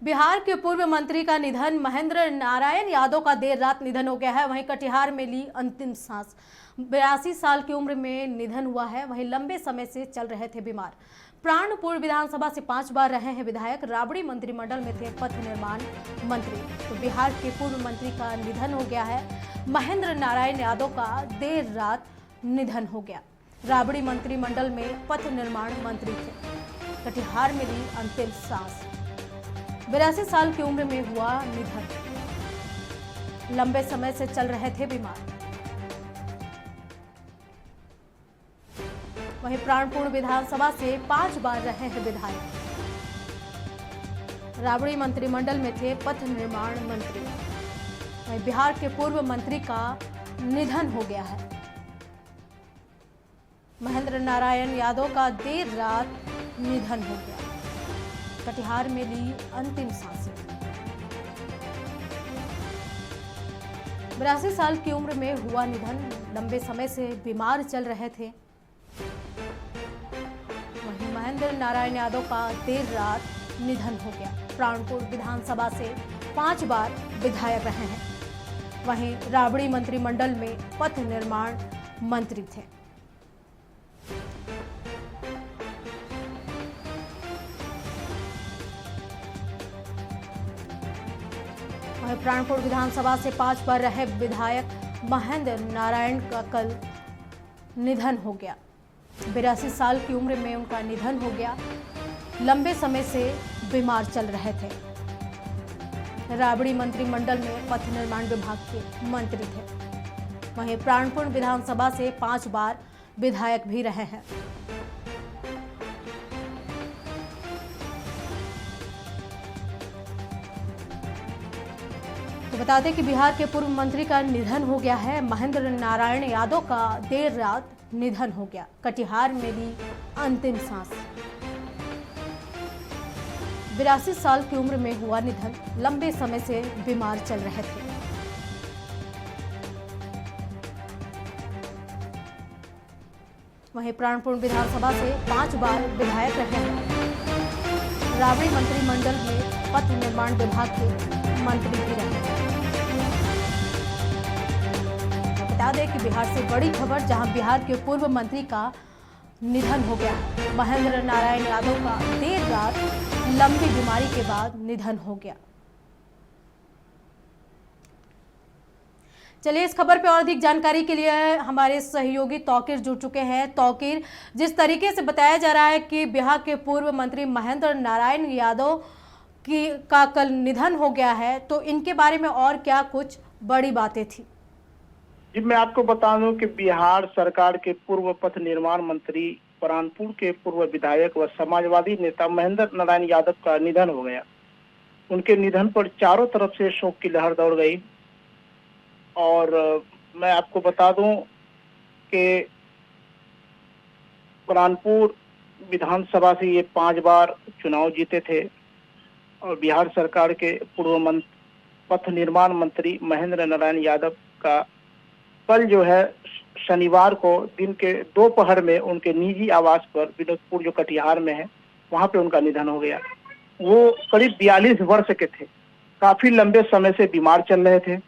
बिहार के पूर्व मंत्री का निधन। महेंद्र नारायण यादव का देर रात निधन हो गया है। वहीं कटिहार में ली अंतिम सांस। 82 साल की उम्र में निधन हुआ है। वहीं लंबे समय से चल रहे थे बीमार। प्राणपुर विधानसभा से 5 बार रहे हैं विधायक। राबड़ी मंत्रिमंडल में थे पथ निर्माण मंत्री। तो बिहार के पूर्व मंत्री का निधन हो गया है। महेंद्र नारायण यादव का देर रात निधन हो गया। राबड़ी मंत्रिमंडल में पथ निर्माण मंत्री थे। कटिहार में ली अंतिम सांस। 82 साल की उम्र में हुआ निधन। लंबे समय से चल रहे थे बीमार। वहीं प्राणपुर विधानसभा से 5 बार रहे हैं विधायक। राबड़ी मंत्रिमंडल में थे पथ निर्माण मंत्री। वहीं बिहार के पूर्व मंत्री का निधन हो गया है। महेंद्र नारायण यादव का देर रात निधन हो गया। कटिहार में ली अंतिम सांसें। 82 साल की उम्र में हुआ निधन। लंबे समय से बीमार चल रहे थे। वहीं महेंद्र नारायण यादव का देर रात निधन हो गया। प्राणपुर विधानसभा से 5 बार विधायक रहे हैं। वहीं राबड़ी मंत्रिमंडल में पथ निर्माण मंत्री थे। वहीं प्राणपुर विधानसभा से 5 बार रहे विधायक महेंद्र नारायण का कल निधन हो गया। 82 साल की उम्र में उनका निधन हो गया। लंबे समय से बीमार चल रहे थे। राबड़ी मंत्रिमंडल में पथ निर्माण विभाग के मंत्री थे। वहीं प्राणपुर विधानसभा से 5 बार विधायक भी रहे हैं। तो बता दें कि बिहार के पूर्व मंत्री का निधन हो गया है। महेंद्र नारायण यादव का देर रात निधन हो गया। कटिहार में ली अंतिम सांस। 82 साल की उम्र में हुआ निधन। लंबे समय से बीमार चल रहे थे। वहीं प्राणपुर विधानसभा से 5 बार विधायक रहे हैं। राबड़ी मंत्रिमंडल में पथ निर्माण विभाग के मंत्री भी रहे हैं। बता दें कि बिहार से बड़ी खबर, जहां बिहार के पूर्व मंत्री का निधन हो गया। महेंद्र नारायण यादव का देर रात लंबी बीमारी के बाद निधन हो गया। चलिए, इस खबर पर और अधिक जानकारी के लिए हमारे सहयोगी तौकीर जुड़ चुके हैं। तौकीर, जिस तरीके से बताया जा रहा है कि बिहार के पूर्व मंत्री महेंद्र नारायण यादव का कल निधन हो गया है, तो इनके बारे में और क्या कुछ बड़ी बातें थी? जी, मैं आपको बता दूं कि बिहार सरकार के पूर्व पथ निर्माण मंत्री, प्राणपुर के पूर्व विधायक व समाजवादी नेता महेंद्र नारायण यादव का निधन हो गया। उनके निधन पर चारों तरफ से शोक की लहर दौड़ गई। और मैं आपको बता दूं कि प्राणपुर विधानसभा से ये 5 बार चुनाव जीते थे। और बिहार सरकार के पूर्व पथ निर्माण मंत्री महेंद्र नारायण यादव का कल जो है शनिवार को दिन के दोपहर में उनके निजी आवास पर, विनोदपुर जो कटिहार में है, वहां पे उनका निधन हो गया। वो करीब 42 वर्ष के थे। काफी लंबे समय से बीमार चल रहे थे।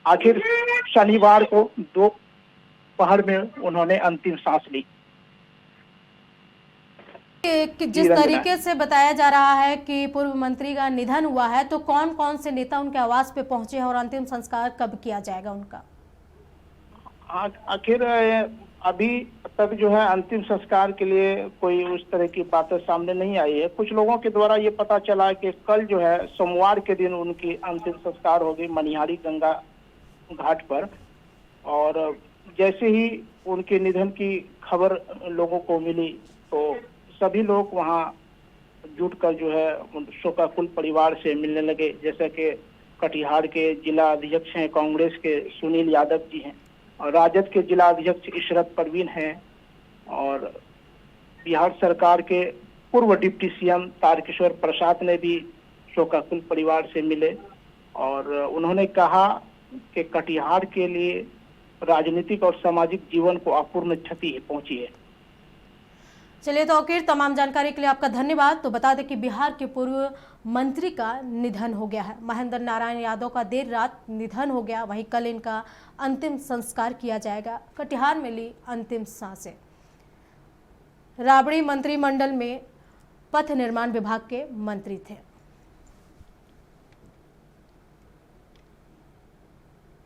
आखिर शनिवार को दोपहर में उन्होंने अंतिम सांस ली। कि जिस तरीके से बताया जा रहा है कि पूर्व मंत्री का निधन हुआ है, तो कौन कौन से नेता उनके आवास पे पहुंचे हैं और अंतिम संस्कार कब किया जाएगा उनका? आखिर अभी तक जो है अंतिम संस्कार के लिए कोई उस तरह की बातें सामने नहीं आई है। कुछ लोगों के द्वारा ये पता चला कि कल जो है सोमवार के दिन उनकी अंतिम संस्कार होगी मनिहारी गंगा घाट पर। और जैसे ही उनके निधन की खबर लोगों को मिली तो सभी लोग वहां जुटकर जो है शोकाकुल परिवार से मिलने लगे। जैसे कि कटिहार के जिला अध्यक्ष हैं कांग्रेस के सुनील यादव जी हैं, और राजद के जिला अध्यक्ष इशरत परवीन हैं, और बिहार सरकार के पूर्व डिप्टी सीएम तारकिशोर प्रसाद ने भी शोकाकुल परिवार से मिले। और उन्होंने कहा कि कटिहार के लिए राजनीतिक और सामाजिक जीवन को अपूर्ण क्षति पहुंची है। चलिए तो आखिर तमाम जानकारी के लिए आपका धन्यवाद। तो बता दें कि बिहार के पूर्व मंत्री का निधन हो गया है। महेंद्र नारायण यादव का देर रात निधन हो गया। वहीं कल इनका अंतिम संस्कार किया जाएगा। कटिहार में ली अंतिम सांसें। राबड़ी मंत्रिमंडल में पथ निर्माण विभाग के मंत्री थे।